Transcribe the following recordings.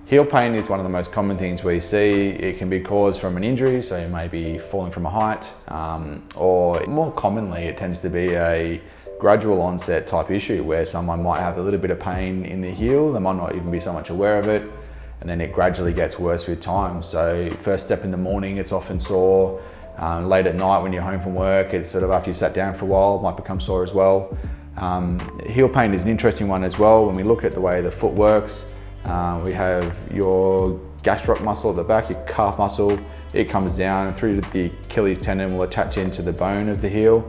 Heel pain is one of the most common things we see. It can be caused from an injury, so you may be falling from a height, or more commonly it tends to be a gradual onset type issue where someone might have a little bit of pain in the heel, they might not even be so much aware of it, and then it gradually gets worse with time. So first step in the morning, it's often sore. Late at night when you're home from work, it's sort of after you've sat down for a while, it might become sore as well. Heel pain is an interesting one as well. When we look at the way the foot works, we have your gastroc muscle at the back, your calf muscle. It comes down through the Achilles tendon, will attach into the bone of the heel,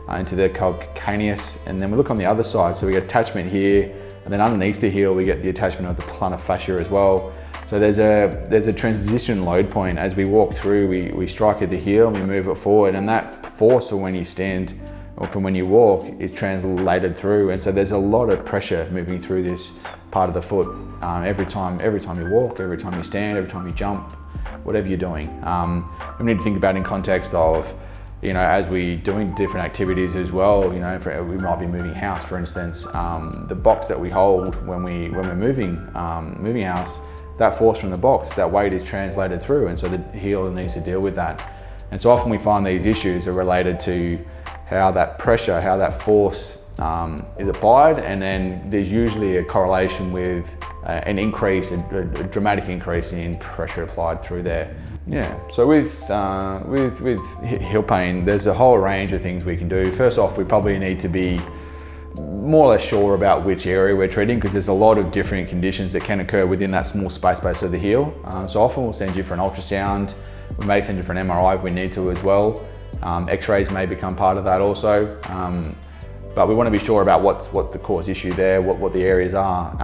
into the calcaneus, and then we look on the other side. So we get attachment here, and then underneath the heel we get the attachment of the plantar fascia as well. So there's a transition load point. As we walk through, we strike at the heel and we move it forward, and that force from when you stand or from when you walk is translated through, and so there's a lot of pressure moving through this part of the foot every time you walk, every time you stand, every time you jump, whatever you're doing. We need to think about in context of, as we doing different activities as well. We might be moving house, for instance. The box that we hold when we're moving house, that force from the box, that weight is translated through, and so the heel needs to deal with that. And so often we find these issues are related to how that pressure, how that force is applied, and then there's usually a correlation with an increase, a dramatic increase in pressure applied through there. Yeah, so with heel pain, there's a whole range of things we can do. First off, we probably need to be more or less sure about which area we're treating, because there's a lot of different conditions that can occur within that small space of the heel. So often we'll send you for an ultrasound. We may send you for an MRI if we need to as well. X-rays may become part of that also. But we want to be sure about what's the cause issue there, what the areas are.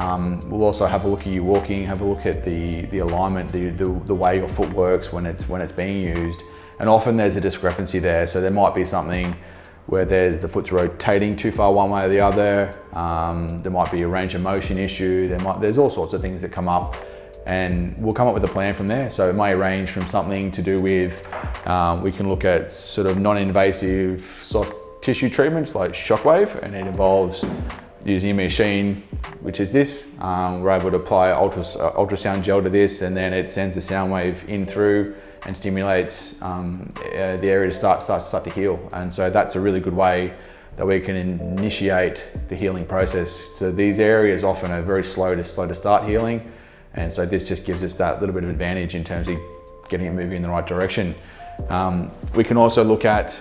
We'll also have a look at you walking, have a look at the alignment, the way your foot works when it's being used. And often there's a discrepancy there. So there might be something where the foot's rotating too far one way or the other. There might be a range of motion issue. There's all sorts of things that come up, and we'll come up with a plan from there. So it may range from something to do with, we can look at sort of non-invasive soft tissue treatments like shockwave, and it involves using a machine, which is this. We're able to apply ultrasound gel to this, and then it sends the sound wave in through and stimulates the area to start to heal. And so that's a really good way that we can initiate the healing process. So these areas often are very slow to start healing, and so this just gives us that little bit of advantage in terms of getting it moving in the right direction. We can also look at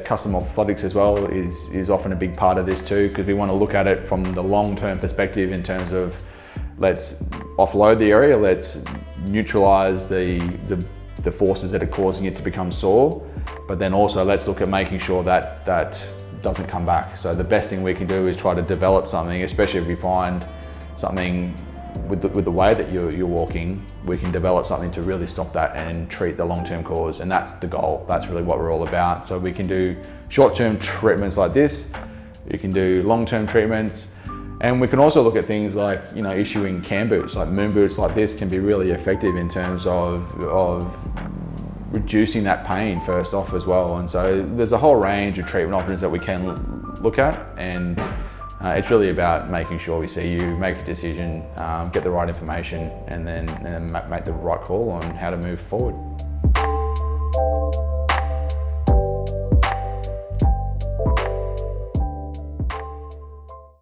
custom orthotics as well is often a big part of this too, because we want to look at it from the long-term perspective in terms of, let's offload the area, let's neutralize the forces that are causing it to become sore, but then also let's look at making sure that doesn't come back. So the best thing we can do is try to develop something, especially if we find something with the way that you're walking, we can develop something to really stop that and treat the long-term cause, and that's the goal. That's really what we're all about. So we can do short-term treatments like this, you can do long-term treatments, and we can also look at things like, issuing cam boots, like moon boots like this can be really effective in terms of reducing that pain first off as well. And so there's a whole range of treatment options that we can look at, and it's really about making sure we see you, make a decision, get the right information, and then make the right call on how to move forward.